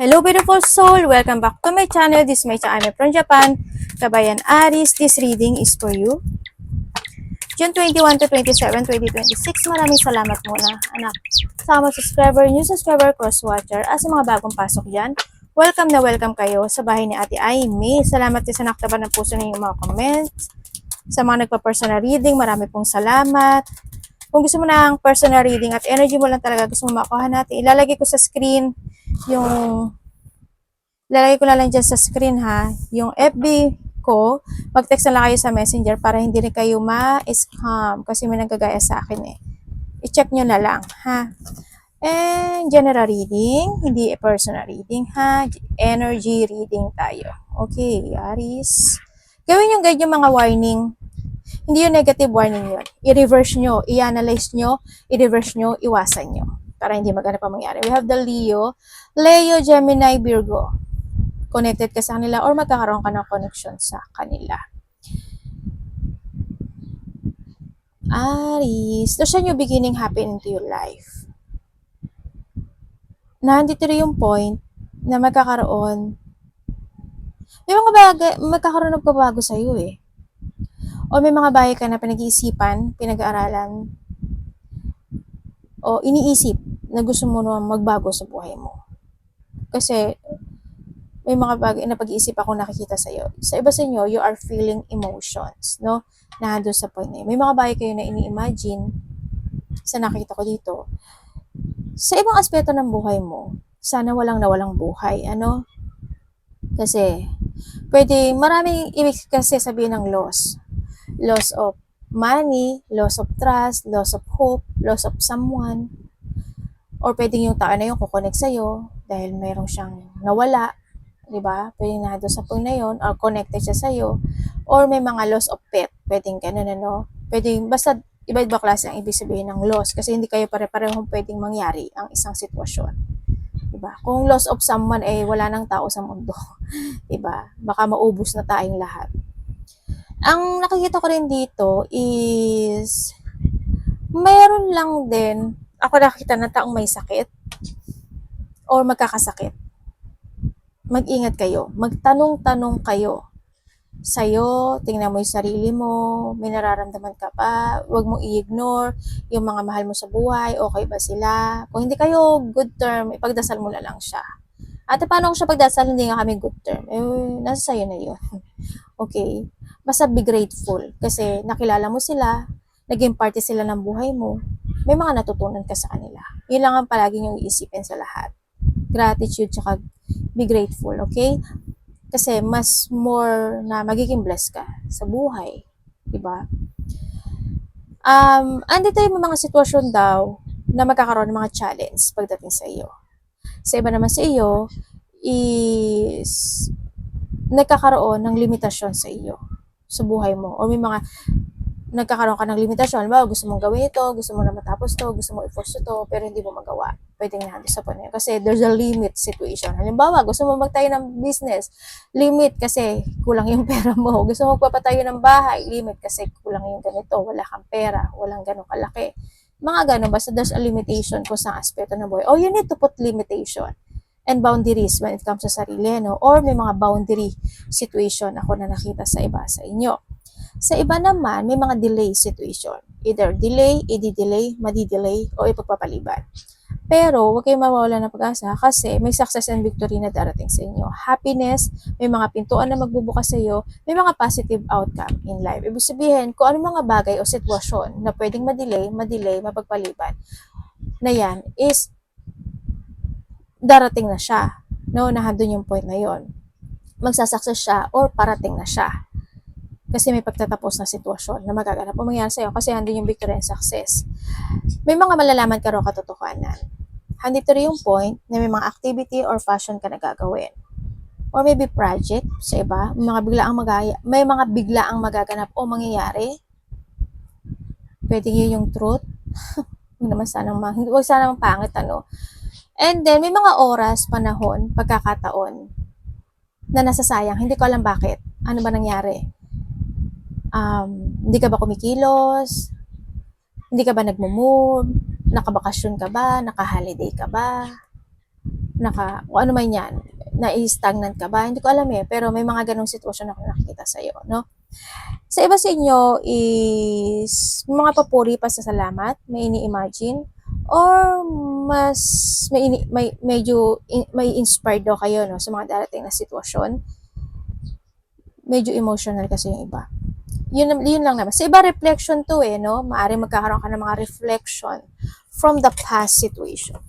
Hello beautiful soul! Welcome back to my channel. This is my channel from Japan. Kabayan Aries, this reading is for you. June 21 to 27, 2026. Maraming salamat muna, anak. Sa mga subscriber, new subscriber, cross-watcher, at sa mga bagong pasok dyan, welcome na welcome kayo sa bahay ni Ate Aimee. Salamat din sa naktaban ng puso ninyong mga comments. Sa mga nagpa-personal reading, marami pong salamat. Kung gusto mo ng personal reading at energy mo lang talaga gusto mo makuha natin, ilalagay ko sa screen ilalagay ko na lang dyan sa screen ha, yung FB ko, mag-text na lang kayo sa messenger para hindi rin kayo ma-scam kasi may nagkagaya sa akin eh. I-check nyo na lang ha. And general reading, hindi personal reading ha, energy reading tayo. Okay, Aries. Gawin yung guide yung mga warning. Hindi yung negative warning yun. I-reverse nyo, i-analyze nyo, i-reverse nyo, iwasan nyo. Para hindi maganda pa mangyari. We have the Leo, Gemini, Virgo. Connected ka sa kanila or magkakaroon ka ng connection sa kanila. Aries, there's a new beginning happen into your life. Nandito rin yung point na magkakaroon ng pagbabago sa iyo eh. O may mga bagay ka na pinag-iisipan, pinag-aaralan, o iniisip na gusto mo na magbago sa buhay mo. Kasi may mga bagay na pag-iisip ako nakikita sa iyo. Sa iba sa inyo, you are feeling emotions, no? Na doon sa point na yun. May mga bagay kayo na ini-imagine sa nakita ko dito. Sa ibang aspeto ng buhay mo, sana walang nawalang buhay, ano? Kasi, maraming ibig kasi sabihin ng loss. Loss of money, loss of trust, loss of hope, loss of someone. Or pwedeng yung tao na yun kukonek sa'yo dahil mayroong siyang nawala. Diba? Pwedeng na doon sa point na yun or connected siya sa'yo. Or may mga loss of pet. Pwedeng ganun, ano? Pwedeng, basta iba-iba klase ang ibig sabihin ng loss kasi hindi kayo pare-parehong pwedeng mangyari ang isang sitwasyon. Diba? Kung loss of someone, wala nang tao sa mundo. Diba? Baka maubos na tayong lahat. Ang nakikita ko rin dito is mayroon lang din ako nakita na taong may sakit or magkakasakit. Mag-ingat kayo. Magtanong-tanong kayo. Sa'yo, tingnan mo yung sarili mo, may nararamdaman ka pa, huwag mong i-ignore yung mga mahal mo sa buhay, okay ba sila? Kung hindi kayo good term, ipagdasal mo na lang siya. Ate, paano ko siya pagdasal, hindi nga kami good term? Nasa sa'yo na yun. Okay? Basta be grateful kasi nakilala mo sila, naging parte sila ng buhay mo, may mga natutunan ka sa kanila. Yun lang ang palagi niyong iisipin sa lahat. Gratitude tsaka be grateful, okay? Kasi mas more na magiging blessed ka sa buhay, diba? Andito yung mga sitwasyon daw na magkakaroon ng mga challenge pagdating sa iyo. Sa iba naman sa iyo is nagkakaroon ng limitasyon sa iyo sa buhay mo o may mga nagkakaroon ka ng limitasyon. Ba, gusto mong gawin ito, gusto mo na matapos to, gusto mo i-force ito, pero hindi mo magawa. Pwedeng nandun sa point kasi there's a limit situation. Halimbawa, gusto mo magtayo ng business, limit kasi kulang yung pera mo. Gusto mo magpapatayo ng bahay, limit kasi kulang yung ganito, wala kang pera, walang ganong kalaki. Mga ganon, basta there's a limitation kung saan aspeto ng buhay. Oh, you need to put limitation and boundaries when it comes sa sarili, no? Or may mga boundary situation ako na nakita sa iba sa inyo. Sa iba naman, may mga delay situation. Either delay, i-delay, madi-delay, o ipagpapaliban. Pero, huwag kayong mawawala ng pag-asa kasi may success and victory na darating sa inyo. Happiness, may mga pintuan na magbubukas sa iyo, may mga positive outcome in life. Ibig sabihin, kung ano mga bagay o sitwasyon na pwedeng madelay, mapagpaliban, na yan is darating na siya. No, nandun yung point na yon. Magsasucess siya or parating na siya. Kasi may pagtatapos na sitwasyon na magaganap o mangyari sa'yo kasi handin yung victory and success. May mga malalaman ka rin katotohanan. Handito rin yung point na may mga activity or passion ka na gagawin. Or maybe project sa iba, may mga biglaang magaganap o mangyayari. Pwede yun yung truth. Huwag sanang pangit, ano. And then, may mga oras, panahon, pagkakataon na nasasayang. Hindi ko alam bakit. Ano ba nangyari? Hindi ka ba kumikilos? Hindi ka ba nagmo-move? Nakabakasyon ka ba? Naka-holiday ka ba? kung ano man yan, na-stagnant ka ba? Hindi ko alam pero may mga ganong sitwasyon ako nakikita sa'yo, no? Sa iba sa inyo is mga papuri, pasasalamat, may ini-imagine, or mas may inspired daw kayo no, sa mga darating na sitwasyon. Medyo emotional kasi yung iba. Yun lang naman. Sa iba, reflection to no? Maaaring magkakaroon ka ng mga reflection from the past situation.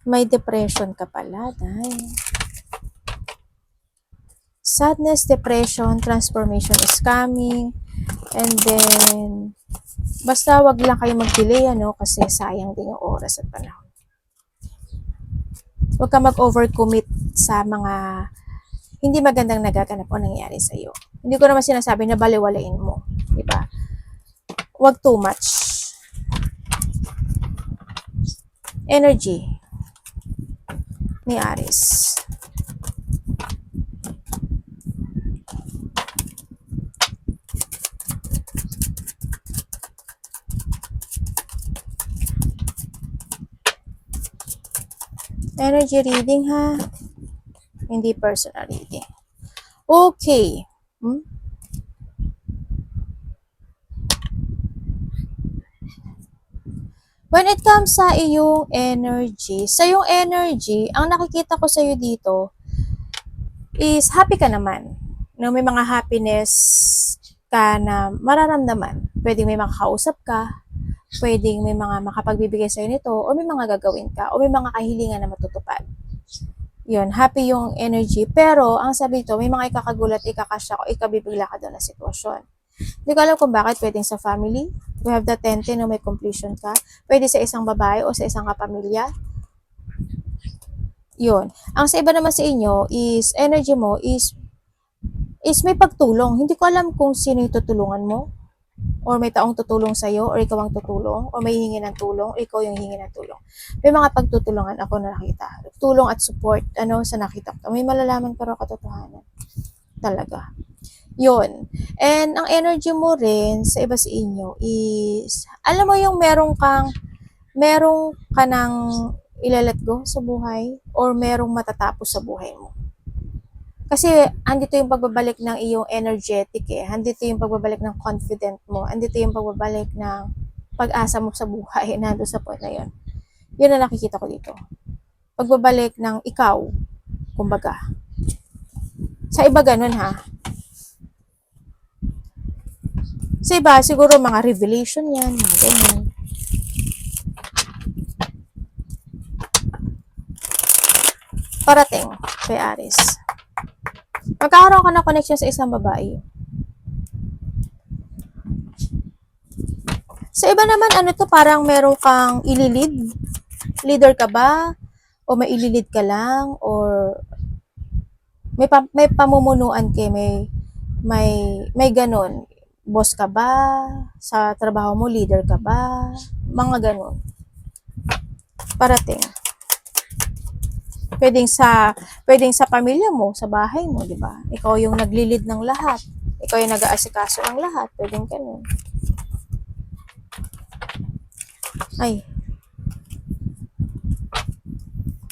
May depression ka pala, dahil sadness, depression, transformation is coming, and then basta wag lang kayo mag-delay kasi sayang din yung oras at panahon. Huwag ka mag-overcommit sa mga hindi magandang nagaganap o nangyayari sa iyo. Hindi ko naman sinasabi na baliwalain mo, di ba? Huwag too much. Energy ni Aries. Energy reading ha. Hindi personal reading. Okay. When it comes sa iyong energy, ang nakikita ko sa iyo dito is happy ka naman. No, may mga happiness ka na mararamdaman. Pwedeng may makakausap ka, pwedeng may mga makapagbibigay sa iyo nito, o may mga gagawin ka, o may mga kahilingan na matutupad. Yun, happy yung energy. Pero, ang sabi ito, may mga ikakagulat, ikakasya, o ikabibigla ka doon na sitwasyon. Hindi ko alam kung bakit pwedeng sa family. We have the 10-10 no, may completion ka. Pwede sa isang babae o sa isang kapamilya. Yun. Ang sa iba naman sa inyo is, energy mo is may pagtulong. Hindi ko alam kung sino yung tutulungan mo, or may taong tutulong sa'yo, or ikaw ang tutulong, or may hingi ng tulong, or ikaw yung hingi ng tulong. May mga pagtutulungan ako na nakita. Tulong at support, sa nakita ko. May malalaman ka raw katotohanan. Talaga. Yun. And ang energy mo rin sa iba sa inyo is, alam mo yung merong ka ng ilalet go sa buhay, or merong matatapos sa buhay mo. Kasi andito yung pagbabalik ng iyong energetic andito yung pagbabalik ng confident mo, andito yung pagbabalik ng pag-asa mo sa buhay, nando sa point na yun. Yun ang nakikita ko dito. Pagbabalik ng ikaw, kumbaga. Sa iba ganun ha. Sa iba, siguro mga revelation yan, mga ganyan. Parating kay Aries. Magkakaroon ka ng connection sa isang babae. Sa iba naman, parang meron kang ililid. Leader ka ba? O may ililid ka lang? Or may pamumunuan may ganun. Boss ka ba? Sa trabaho mo, leader ka ba? Mga ganun. Parating. Pwedeng sa pamilya mo, sa bahay mo, di ba? Ikaw yung naglilid ng lahat. Ikaw yung nag-aasikaso ng lahat. Pwedeng ganun. Ay.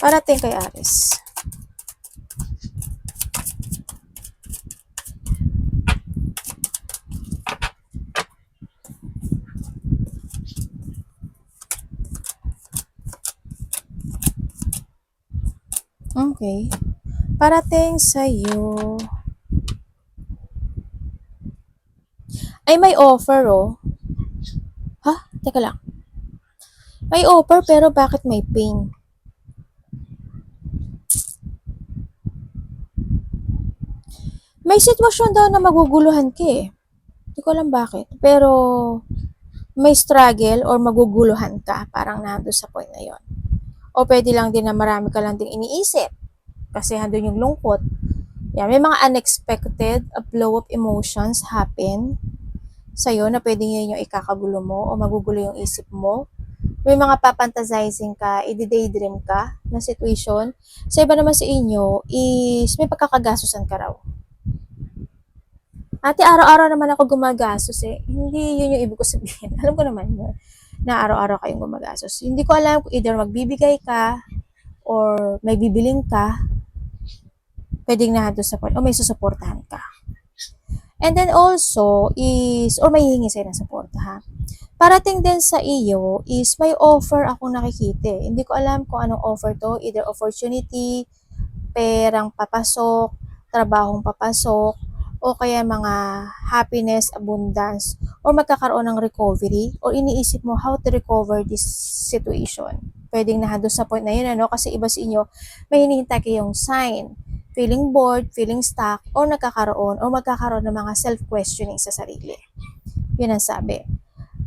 Parating kay Aries. Okay. Parating sa'yo. Ay, may offer Ha? Teka lang. May offer pero bakit may pain? May sitwasyon daw na maguguluhan ka Hindi ko alam bakit. Pero may struggle or maguguluhan ka. Parang nandun sa point na yon. O pwede lang din na marami ka lang din iniisip. Kasi handun yung lungkot. Yan, may mga unexpected blow of emotions happen sa'yo na pwede yun yung ikakagulo mo o magugulo yung isip mo. May mga papantazizing ka, i-daydream ka na situation. Sa iba naman sa inyo is may pagkakagastusan ka raw. Ate, araw-araw naman ako gumagastos Hindi yun yung ibig ko sabihin. Alam ko naman yun na araw-araw kayong gumagastos. Hindi ko alam kung either magbibigay ka or may bibiling ka, pwedeng nandun sa point, o may susuportahan ka. And then also is, or may hihingi sa'yo ng suporta ha. Parating din sa iyo is may offer akong nakikita eh. Hindi ko alam kung anong offer to, either opportunity, perang papasok, trabahong papasok, o kaya mga happiness, abundance, or magkakaroon ng recovery, or iniisip mo how to recover this situation. Pwedeng nahado sa point na yun, ano? Kasi iba sa inyo, may hinihintay kayong sign, feeling bored, feeling stuck, or magkakaroon ng mga self-questioning sa sarili. Yun ang sabi.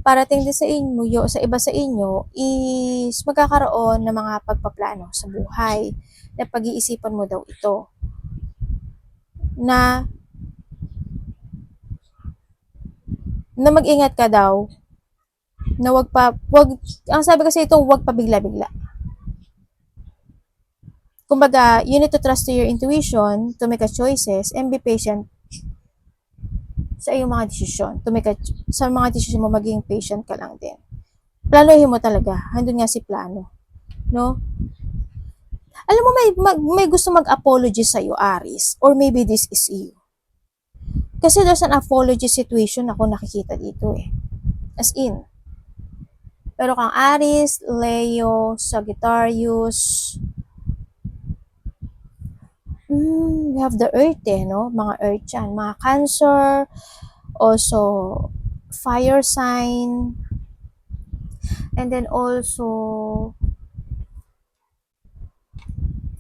Parating din sa inyo, sa iba sa inyo, is magkakaroon ng mga pagpaplano sa buhay, na pag-iisipan mo daw ito. Na mag-ingat ka daw, na ang sabi kasi ito, wag pa bigla-bigla. Kumbaga, you need to trust to your intuition to make a choices and be patient sa iyong mga desisyon. Sa mga desisyon mo, maging patient ka lang din. Planuhin mo talaga. Handun nga si plano. No? Alam mo, may gusto mag-apology sa'yo, Aries. Or maybe this is you. Kasi there's an apology situation ako nakikita dito eh. As in. Pero kang Aries, Leo, Sagittarius, we have the earth eh, no? Mga earth yan. Mga Cancer, also fire sign, and then also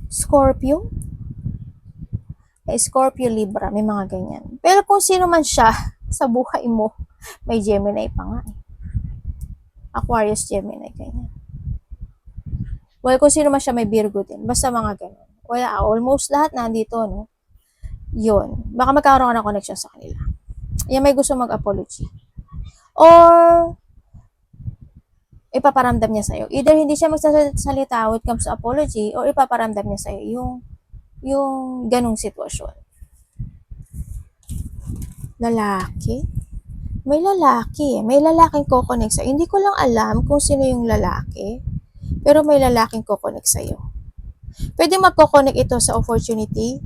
Scorpio. Scorpio, Libra, may mga ganyan. Pero kung sino man siya sa buhay mo, may Gemini pa nga eh. Aquarius, Gemini, ganyan. Well, kung sino man siya, may Virgo din. Basta mga ganyan. Wala, almost lahat nandito, no? Yun. Baka magkaroon ka ng connection sa kanila. Yan, may gusto mag-apology. Or, ipaparamdam niya sa'yo. Either hindi siya magsasalita when it comes to apology, or ipaparamdam niya sa'yo yung ganong sitwasyon. Lalaki? May lalaki. May lalaking kukonek sa'yo. Hindi ko lang alam kung sino yung lalaki, pero may lalaking kukonek sa'yo. Pwede magkukonek ito sa opportunity,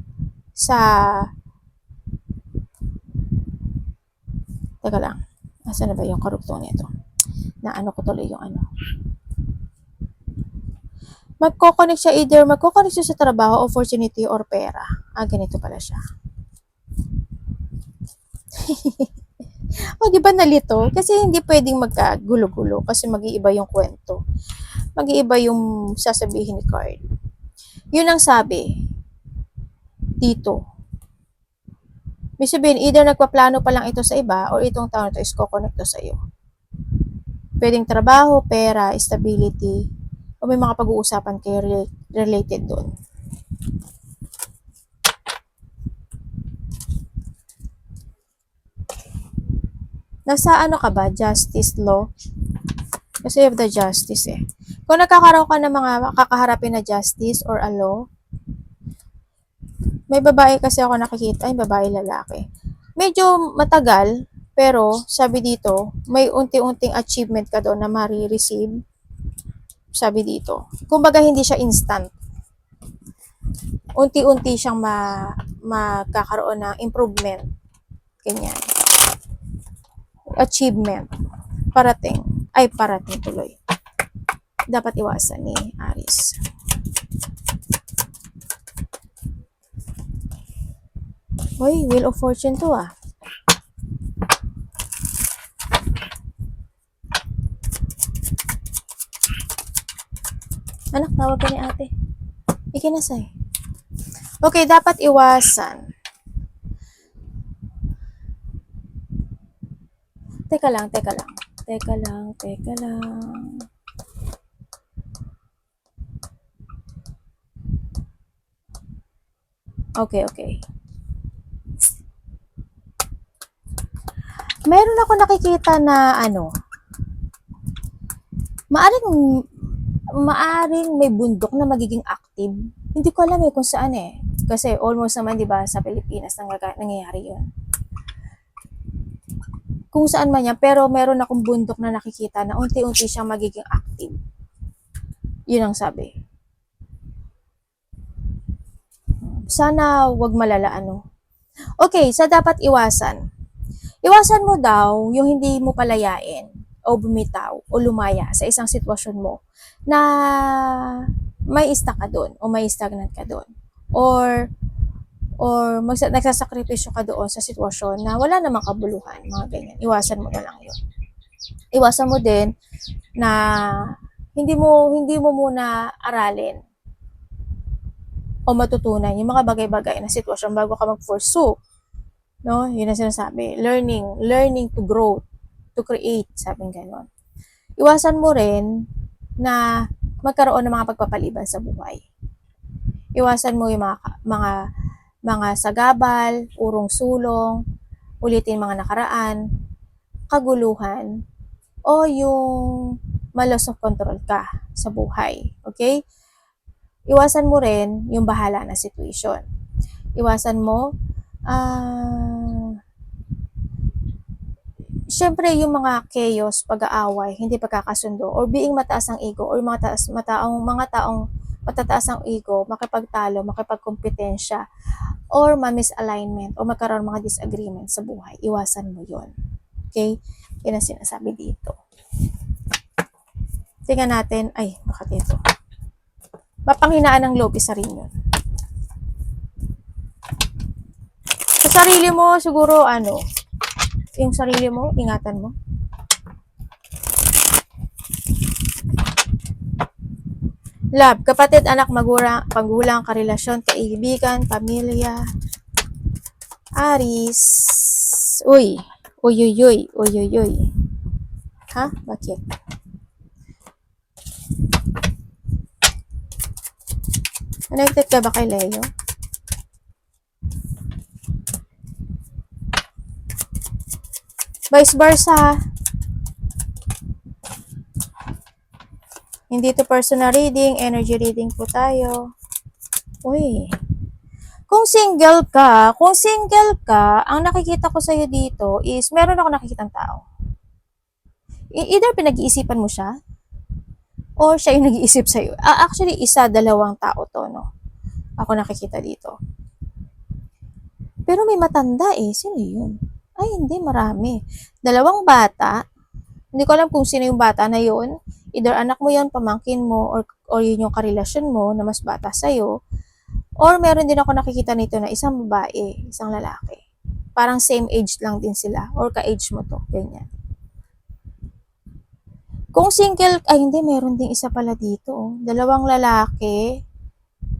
teka lang, asa na ba yung karugtong nito? Na ano ko tuloy yung ano. Magkukonek siya sa trabaho, opportunity, or pera. Ganito pala siya. O, di ba nalito? Kasi hindi pwedeng magkagulo-gulo kasi mag-iiba yung kwento. Mag-iiba yung sasabihin ni card. Yun ang sabi dito. May sabihin, either nagpaplano pa lang ito sa iba or itong tao na ito is kukonek to sa iyo. Pwedeng trabaho, pera, stability, o may mga pag-uusapan kayo related doon. Nasa ano ka ba? Justice law? Kasi you have the justice eh. Kung nagkakaroon ka ng mga kakaharapin na justice or a law, may babae kasi ako nakikita, ay babae lalaki. Medyo matagal, pero sabi dito, may unti-unting achievement ka doon na ma-receive. Sabi dito. Kumbaga hindi siya instant. Unti-unti siyang magkakaroon ng improvement. Ganyan. Achievement. Parating tuloy. Dapat iwasan ni Aries. Hoy, Wheel of Fortune to ah. Anak, tawag ka ni ate. Ikinasay. Okay, dapat iwasan. Teka lang. Okay. Meron ako nakikita na maaring may bundok na magiging active. Hindi ko alam kung saan eh. Kasi almost naman 'di ba sa Pilipinas nangyayari 'yun. Kung saan man yan, pero meron akong bundok na nakikita na unti-unti siyang magiging active. Yun ang sabi. sana wag malala ano. Okay, sa dapat iwasan. Iwasan mo daw yung hindi mo palayain o bumitaw o lumaya sa isang sitwasyon mo na may stuck ka doon o may stagnant ka doon. Or nagsasakripisyo ka doon sa sitwasyon na wala namang kabuluhan, mga ganyan. Iwasan mo na lang yun. Iwasan mo din na hindi mo muna aralin o matutunan yung mga bagay-bagay na sitwasyon bago ka mag-pursue. No? Yun ang sinasabi. Learning to grow, to create, sabi ng gano'n. Iwasan mo rin na magkaroon ng mga pagpapaliban sa buhay. Iwasan mo yung mga sagabal, urong sulong, ulitin mga nakaraan, kaguluhan, o yung ma-loss of control ka sa buhay. Okay? Iwasan mo rin yung bahala na situation. Iwasan mo, syempre yung mga chaos, pag-aaway, hindi pagkakasundo, or being mataas ang ego, or mga taong matataas ang ego, makipagtalo, makipagkompetensya, or ma-misalignment, o magkaroon mga disagreement sa buhay. Iwasan mo yon. Okay? Yan ang sinasabi dito. Tingnan natin, bakit ito? Mapanghinaan ng loob, isa rin yun. Sa sarili mo, siguro, yung sarili mo, ingatan mo. Love, kapatid, anak, magulang, karelasyon, kaibigan, pamilya. Aris. Uy. Ha? Bakit? Connected ka ba kay Leo? Vice versa. Hindi to personal reading, energy reading po tayo. Uy. Kung single ka, ang nakikita ko sa'yo dito is meron ako nakikitang tao. Either pinag-iisipan mo siya, or siya yung nag-iisip sa'yo. Actually, dalawang tao to, no? Ako nakikita dito. Pero may matanda eh. Sino yun? Ay, hindi, marami. Dalawang bata. Hindi ko alam kung sino yung bata na yun. Either anak mo yun, pamangkin mo, or yun yung karelasyon mo na mas bata sa'yo. Or meron din ako nakikita nito na isang babae, isang lalaki. Parang same age lang din sila. Or ka-age mo to. Ganyan. Kung single, hindi, meron din isa pala dito. Oh. Dalawang lalaki,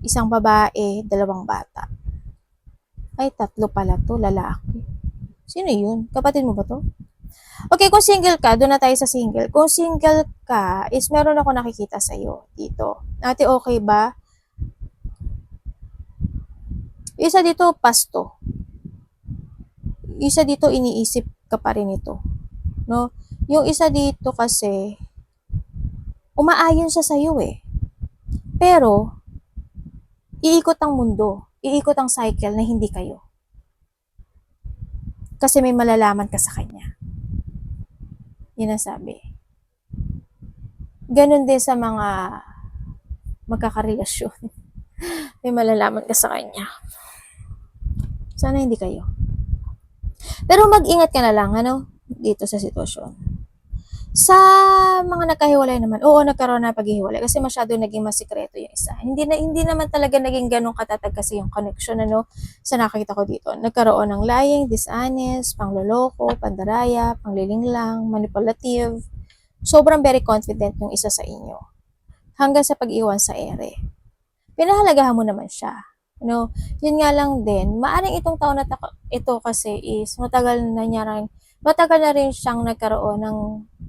isang babae, dalawang bata. Ay, tatlo pala to, lalaki. Sino yun? Kapatid mo ba to? Okay, kung single ka, doon na tayo sa single. Kung single ka, is meron ako nakikita sa'yo dito. Ate, okay ba? Isa dito, pasto. Isa dito, iniisip ka pa rin ito. No? Yung isa dito kasi, umaayon siya sa'yo eh. Pero, iikot ang mundo. Iikot ang cycle na hindi kayo. Kasi may malalaman ka sa kanya. Yun ang sabi. Ganon din sa mga magkakarelasyon. May malalaman ka sa kanya. Sana hindi kayo. Pero mag-ingat ka na lang, dito sa sitwasyon. Sa mga nagkahiwalay naman, oo, nagkaroon na paghihiwalay kasi masyado naging masikreto yung isa. Hindi naman talaga naging ganong katatag kasi yung connection, sa nakakita ko dito. Nagkaroon ng lying, dishonest, pangloloko, pandaraya, panglilinglang, manipulative. Sobrang very confident yung isa sa inyo. Hanggang sa pag-iwan sa ere. Pinahalagahan mo naman siya. Yun nga lang din, maaring itong taon na ito kasi is matagal na rin siyang nagkaroon ng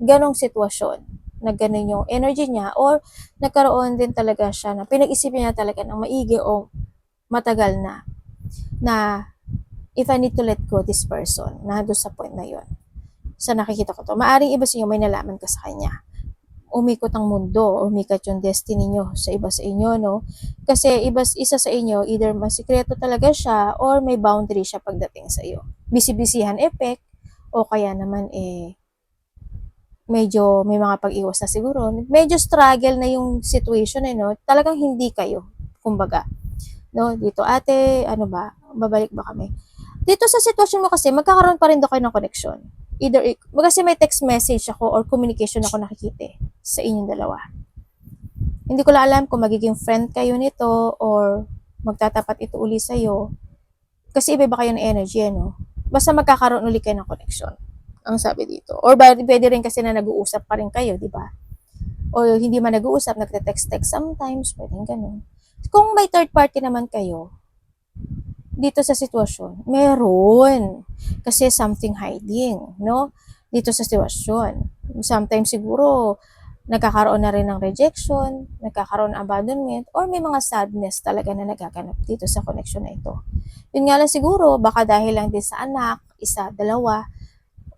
ganong sitwasyon, na ganon yung energy niya, or nagkaroon din talaga siya na pinag-isipin niya talaga ng maigi o matagal na if I need to let go this person, na doon sa point na yun. Sa nakikita ko to, maaring iba sa inyo may nalaman ka sa kanya. Umikot ang mundo, umikat yung destiny nyo sa iba sa inyo, no? Kasi isa sa inyo, either masikreto talaga siya or may boundary siya pagdating sa iyo. Bisibisihan effect, o kaya naman medyo may mga pag-iwas na siguro. Medyo struggle na yung situation, no? Talagang hindi kayo, kumbaga. No, dito ate, ano ba, babalik ba kami? Dito sa sitwasyon mo kasi, magkakaroon pa rin daw kayo ng connection. Either, kasi may text message ako or communication ako nakikita sa inyong dalawa. Hindi ko lang alam kung magiging friend kayo nito or magtatapat ito uli sa'yo. Kasi iba kayo ng energy, no? Basta magkakaroon uli kayo ng connection. Ang sabi dito. Or pwede rin kasi na nag-uusap pa rin kayo, di ba? O hindi man nag-uusap, nagte-text-text sometimes, pwedeng ganun. Kung may third party naman kayo, dito sa sitwasyon, meron. Kasi something hiding, no? Dito sa sitwasyon. Sometimes siguro, nagkakaroon na rin ng rejection, nagkakaroon ng abandonment, or may mga sadness talaga na nagaganap dito sa connection na ito. Yun nga lang siguro, baka dahil lang din sa anak, isa, dalawa,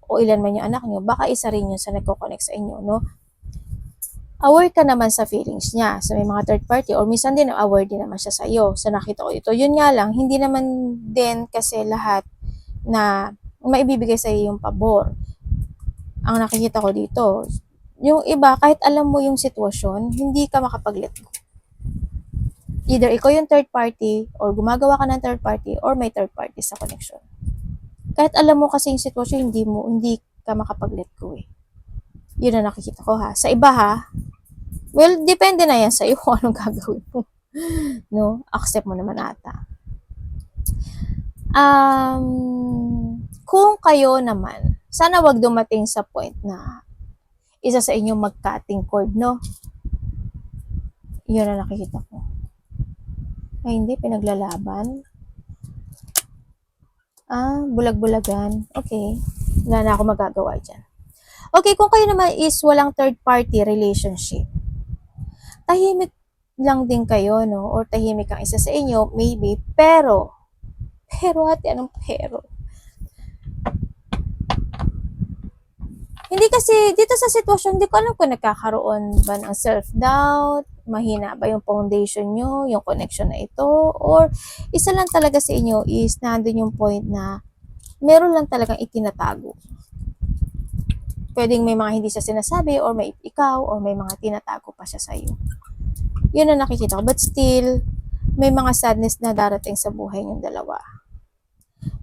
o ilan man yung anak nyo, baka isa rin yun sa nagko-connect sa inyo, no? Aware ka naman sa feelings niya, sa may mga third party, or minsan din aware din naman siya sa iyo. So nakita ko ito. Yun nga lang, hindi naman din kasi lahat na maibibigay sa iyo yung pabor. Ang nakikita ko dito, yung iba, kahit alam mo yung sitwasyon, hindi ka makapag-let go. Either ikaw yung third party, or gumagawa ka ng third party, or may third party sa connection. Kahit alam mo kasi yung sitwasyon, hindi ka makapag-let go eh. Yun na nakikita ko ha. Sa iba ha, well, depende na yan sa iyo kung anong gagawin mo. No? Accept mo naman ata. Kung kayo naman, sana wag dumating sa point na isa sa inyo mag-cutting cord, no? Yun na nakikita ko. Ay, hindi, pinaglalaban. Bulag-bulagan. Okay. Wala na ako magagawa dyan. Okay, kung kayo naman is walang third-party relationship, tahimik lang din kayo, no? Or tahimik ang isa sa inyo, maybe, pero ate, anong pero? Hindi kasi, dito sa sitwasyon, hindi ko alam kung nagkakaroon ba ng self-doubt, mahina ba yung foundation nyo, yung connection na ito, or isa lang talaga sa inyo is nandun yung point na meron lang talagang itinatago. Pwedeng may mga hindi siya sinasabi, or may ikaw, or may mga tinatago pa siya sa'yo. Yun ang nakikita ko. But still, may mga sadness na darating sa buhay niyong dalawa.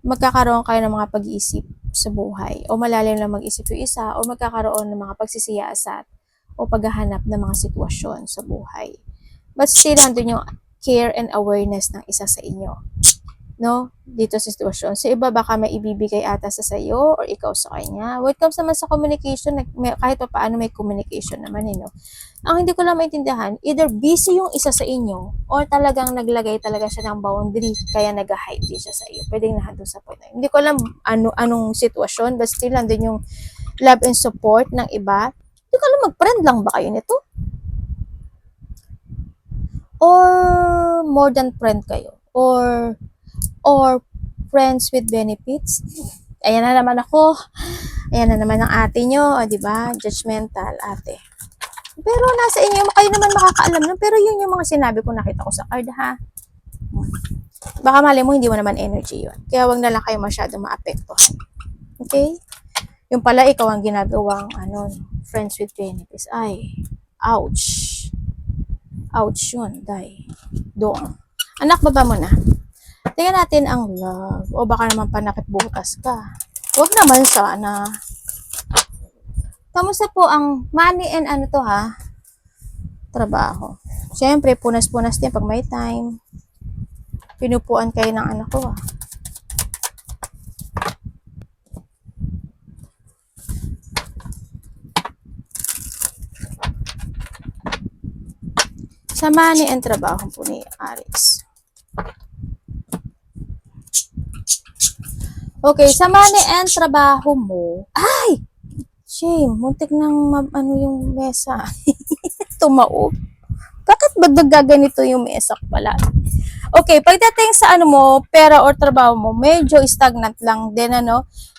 Magkakaroon kayo ng mga pag-iisip sa buhay, o malalim na mag-isip yung isa, o magkakaroon ng mga pagsisiyasat o paghahanap ng mga sitwasyon sa buhay. But still, nandun yung care and awareness ng isa sa inyo, no? Dito sa sitwasyon. So, iba baka may ibibigay ata sa sayo or ikaw sa kanya. When it comes naman sa communication, kahit pa paano may communication naman, no? Ang hindi ko lang maintindihan, either busy yung isa sa inyo or talagang naglagay talaga siya ng boundary kaya nag-hide din siya sa iyo. Pwedeng nandun sa point na. Hindi ko alam anong sitwasyon, but still nandun yung love and support ng iba. Hindi ko alam, mag-friend lang ba kayo nito? Or more than friend kayo? Or friends with benefits? Ayan na naman ako. Ayan na naman ang ate nyo, o diba? Judgmental ate. Pero nasa inyo, kayo naman makakaalam nun. Pero yun yung mga sinabi ko, nakita ko sa card ha. Baka mali mo, hindi mo naman energy yun. Kaya wag na lang kayo masyadong maapektuhan. Okay? Yung pala, ikaw ang ginagawang friends with benefits. Ay, ouch. Ouch yun, day. Doon. Anak, baba mo na. Tingnan natin ang love. O baka naman panakit butas ka. Huwag naman sana. Kamusta po ang money and trabaho. Siyempre, punas-punas din pag may time. Pinupuan kayo ng anak ko Sa money and trabaho po ni Aries. Okay, sa money and trabaho mo. Ay! Shame, muntik nang yung mesa. Tumaob. Bakit ba nagaganito yung mesa pala? Okay, pagdating sa mo, pera or trabaho mo, medyo stagnant lang din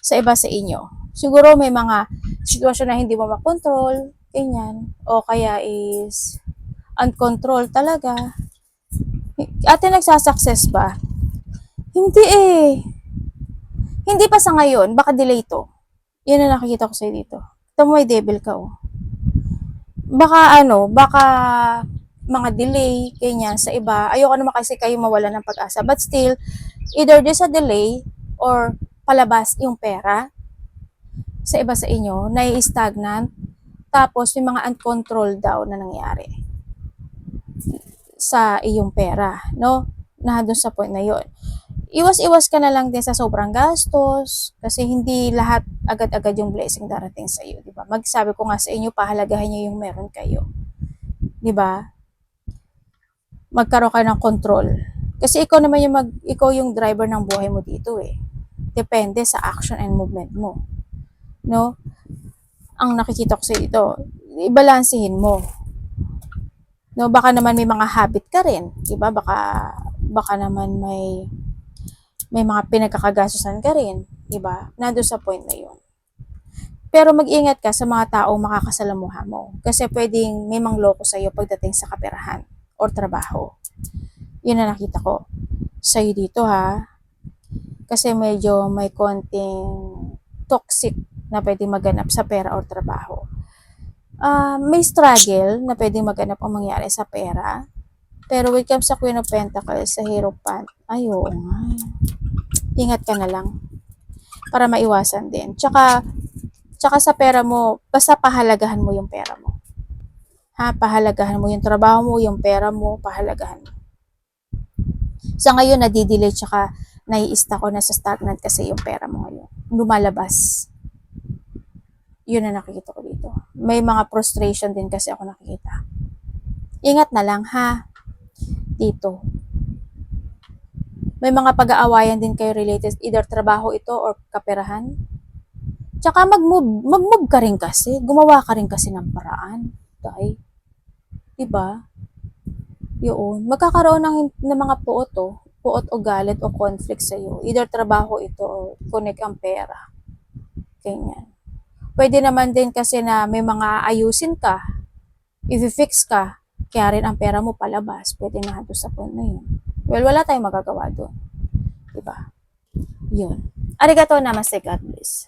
sa iba sa inyo. Siguro may mga sitwasyon na hindi mo makontrol, ganyan. O kaya is uncontrolled talaga. Ate, nagsasucess ba? Hindi eh. Hindi pa sa ngayon, baka delay to. Yan na nakikita ko sa'yo dito. Ito mo, may devil ka Baka baka mga delay, ganyan, sa iba. Ayoko naman kasi kayo mawala ng pag-asa. But still, either there's a delay or palabas yung pera sa iba sa inyo, nai-stagnant, tapos may mga uncontrolled daw na nangyari sa iyong pera, no? Na doon sa point na yon. Iwas-iwas ka na lang din sa sobrang gastos kasi hindi lahat agad-agad yung blessing darating sa iyo, di ba? Magsabi ko nga sa inyo, pahalagahan niyo yung meron kayo, di ba? Magkaroon ka ng control. Kasi ikaw naman yung ikaw yung driver ng buhay mo dito eh. Depende sa action and movement mo, no? Ang nakikita ko sa dito, ibalansehin mo. No, baka naman may mga habit ka rin, 'di ba? Baka naman may mga pinagkakagastusan ka rin, 'di ba? Nandoon sa point na 'yon. Pero mag-ingat ka sa mga taong makakasalamuha mo kasi pwedeng may mangloko sa iyo pagdating sa kaperahan or trabaho. 'Yun na nakita ko sa iyo dito ha. Kasi medyo may konting toxic na pwedeng maganap sa pera or trabaho. May struggle na pwedeng maganap ang mangyari sa pera. Pero when it comes sa Queen of Pentacles, sa Hierophant, ay oo nga. Ingat ka na lang para maiwasan din. Tsaka sa pera mo, basta pahalagahan mo yung pera mo. Ha, pahalagahan mo yung trabaho mo, yung pera mo, pahalagahan mo. Sa ngayon, nadidelay tsaka nai-ista ko na sa stagnant kasi yung pera mo ngayon. Lumalabas. Yun na nakikita ko dito. May mga frustration din kasi ako nakikita. Ingat na lang ha. Dito. May mga pag-aawayan din kayo related, either trabaho ito or kaperahan. Tsaka mag-move ka rin kasi. Gumawa ka rin kasi ng paraan. Dahil, diba? Yun. Magkakaroon ng mga puot o galit o conflict sa iyo. Either trabaho ito o connect ang pera. Ganyan. Pwede naman din kasi na may mga ayusin ka, i-fix ka, kaya rin ang pera mo palabas, pwede na doon sa point na yun. Well, wala tayong magagawa doon. Diba? Yun. Arigato namaste, God bless.